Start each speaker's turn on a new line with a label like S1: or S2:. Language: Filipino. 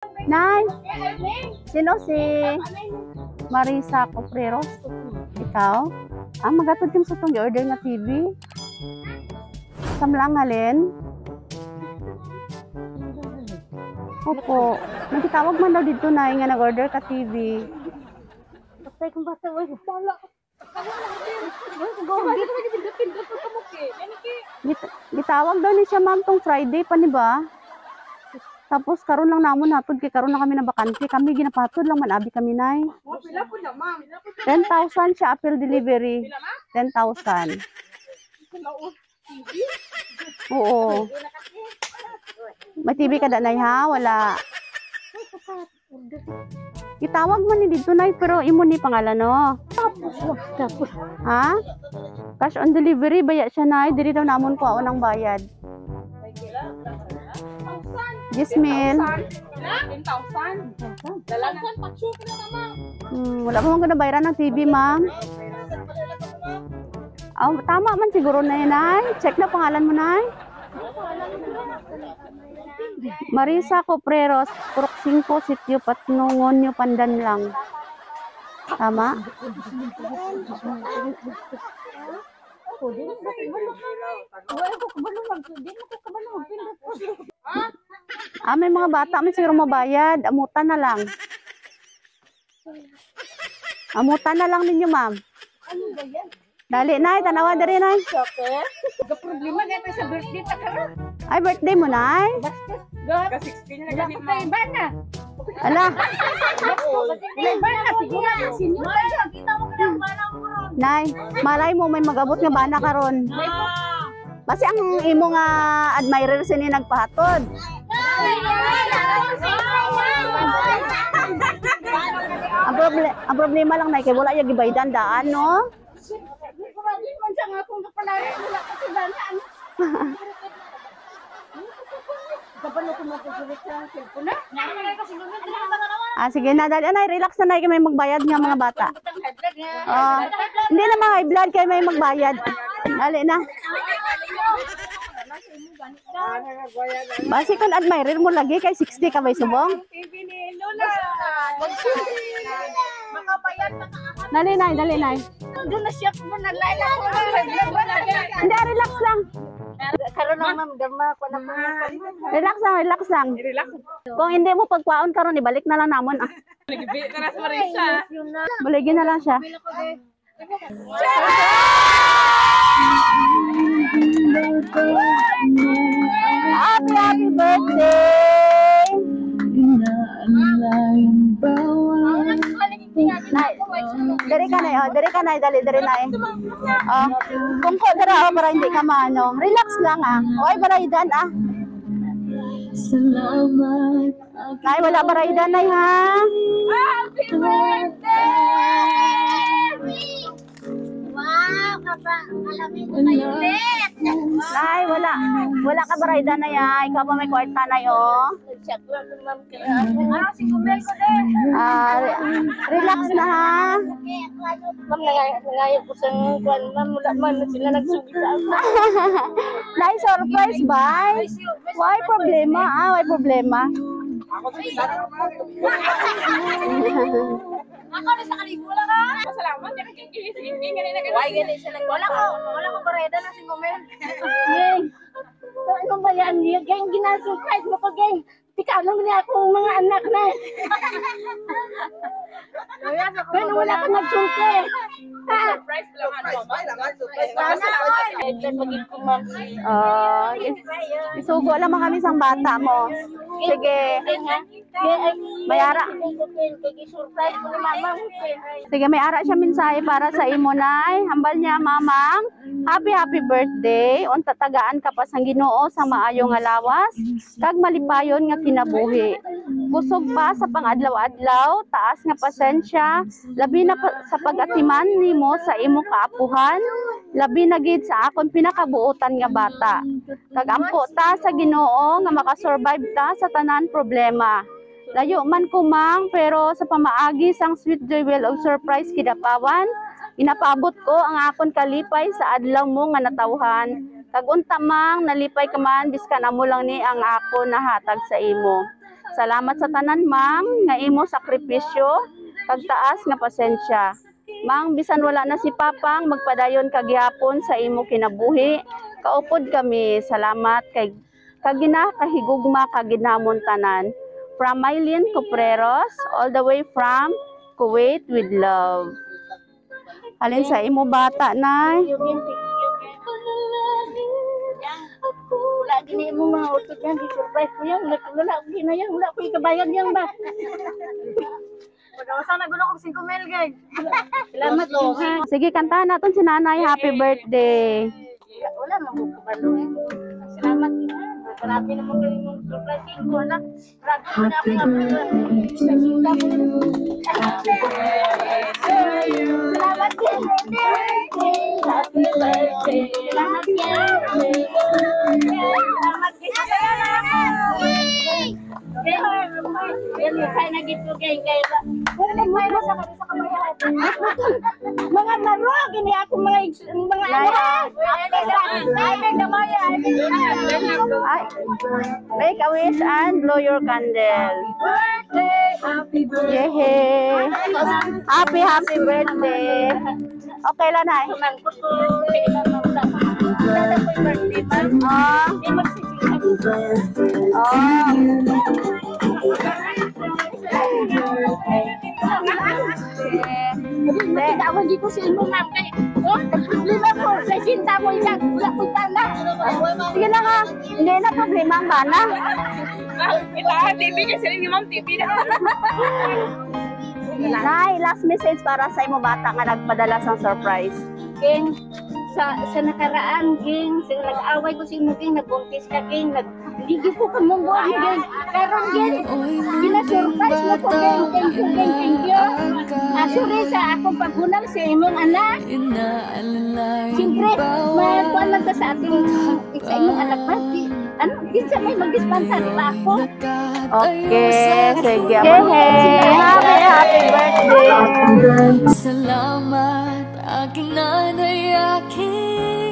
S1: Nay, sino si Marisa Copreros? Ikaw? Magatod yung sa itong order na TV? Samlang halin? Opo. Nagtawag man daw dito na nga nag-order ka TV.
S2: Patay kong bata, wala.
S1: Gitawag daw ni siya ma'am tong Friday pa ni ba? Tapos karon lang namon hatod kay karon na kami na bakante. Kami ginapatod lang man abi kami nay.
S3: Pila po na, ma'am.
S1: 10,000 siya appeal delivery. 10,000. Oo. May TV ka danay ha? Wala. Itawag mo ni dito nay pero imo ni pangalan no.
S2: Tapos.
S1: Ha? Cash on delivery baya siya nay. Diri daw namon ko ang bayad. Gismil.
S3: 10,000. Dalasan pagsyo ka na, ma'am.
S1: Wala pa man bayaran ng TV, ma'am. Tama man siguro na yun, Nay. Check na pangalan mo, Nay. Marisa Copreros, Purok 5, Sitio Patnungon, Pandan lang. Tama? May mga bata man siguro mabayad. Amutan na lang. Amutan na lang ninyo, ma'am.
S2: Ano ba yan?
S1: Dali, Nay. Tanawa dari, Nay.
S2: Okay. Problema na sa birthday ta karon.
S1: Ay, birthday mo, Nay.
S2: Basta. God.
S3: Ka-16 na
S2: Wala
S3: gani,
S2: ko
S3: ma'am.
S2: tayo ba na?
S1: Ala.
S2: Wala ba na? Siguro na sinyo. Kita mo ka ng manang mo.
S1: Nay, malay mo may magabot nga bana karon. Basi ang imo nga admirer sini nagpahatod. Ang problema lang nay kay wala ya gibaydan daan no.
S2: Man sa nga kung kapalaran wala ka sa daan. Kapalo ko magkukulit sa cellphone na. Nakalay ko siguro
S1: Sige na dali nay relax na nay kay may magbayad nga mga bata. Hindi na mga high blood kay may magbayad. Dali na. Basi kon admirer mo lagi kay 60 ka may subong.
S3: TV ni Lola. Makabayad na ka.
S1: Dali nay, dali nay.
S2: doon na siya kung nalay na ko.
S1: Hindi relax lang.
S2: Karon lang ma'am, derma ko na po.
S1: Relax lang, relax lang.
S3: Relax.
S1: Kung hindi mo pagkwaon karon ibalik na lang namon.
S3: Libi na sa Marisa.
S1: Baligin na lang siya. Happy birthday! Nay, dari ka na, dari ka na, dali na. Kung ko dara para hindi ka maano. Relax lang Oy, baraydan
S4: Salamat.
S1: Nay, wala baraydan nay ha.
S3: Happy birthday!
S2: Wow, kapa, alamin ko na yung let.
S1: Nay, wala ka baraydan nay ha. Ikaw pa may kwarta nay
S2: Check lang ng ma'am kaya ako. Si Kumel ko din.
S1: Relax na ha.
S2: Ma'am, nangayon ko sa kwan, ma'am, wala man sila nagsugit sa ako.
S1: Nay, surprise ba? Why problema why problema.
S2: Ako na sa kaligula ka.
S3: Salamat ya kikiki gani na
S2: Why gani sila? Wala ko bareda na si Kumel. Geng. Ano ba yan? Geng, ginasurprise mo ko, geng. Tika, alam niya akong mga anak na. Pero wala ka nagsulti.
S3: surprise lang ano.
S1: Isugo lang kami sang bata mo. Sige. May ara. Sige, may ara siya mensahe para sa imo nay. Hambal niya mamang. Happy birthday. Unta tagaan ka pa sang Ginoo sa maayo nga lawas. Kag malipayon nga kinabuhi. Kusog pa sa pangadlaw-adlaw, taas nga pasensya, labi na sa pag-atiman nimo sa imo kaapuhan, labi na gid sa akon pinakabuotan nga bata. Kag ampo ta sa Ginoo nga makasurvive ta sa tanan problema. Layo man kumang pero sa pamaagi sang sweet joy well of surprise kidapawan, inapaabot ko ang akon kalipay sa adlaw mo nga natawhan. Kag unta mang nalipay ka man biskan amo lang ni ang ako nahatag sa imo. Salamat sa tanan, Mang, nga imo sakripisyo, kag taas nga pasensya. Mang, bisan wala na si Papang, magpadayon kag gihapon sa imo kinabuhi. Kaupod kami, salamat kay kagina kahigugma kag ginamon tanan. From Mylene Cupreros, all the way from Kuwait with love. Alin sa imo bata, Nay?
S2: Wala gini mo mga utod yan, di surprise ko yan. Wala ko gina yan, wala ko ikabayan yan ba?
S3: Pagkawasan na gulo kong 5 mil, guys.
S2: Salamat po ha.
S1: Sige, kantahan natin si Nanay. Happy birthday.
S2: Wala mang bukabalo. Salamat din ha. Marami naman kayo mong surprise ko na. Marami ko na ako salamat din. Happy birthday. Salamat din. Salamat din. Yan yung kaya na gito gay kaya wala may sa kabayan. Mga maro gini ako mga
S1: Ay, make a wish and blow your candle. Yehey! Happy birthday! Okay lang, Nay.
S2: Tawag dito sa imo ma'am kay problema ko sa sinta mo yan wala ko tanda.
S1: Sige na nga, hindi na problema ang bana.
S3: Ita, TV kasi rin yung ma'am, TV na.
S1: Nay, last message para sa imo bata nga nagpadala sang surprise.
S2: King sa nakaraan king sa nag-away ko si mo king nagbuntis ka king nagligi ko ka mong buwan king karon king gina-surprise mo ko king thank you sorry sa akong pagunang sa imong anak siyempre makuha man ka sa ating sa imong anak ba ano kinsa may mag-dispanta di ba ako
S1: Okay, sige. Happy birthday!
S4: Salamat aking nanay, aking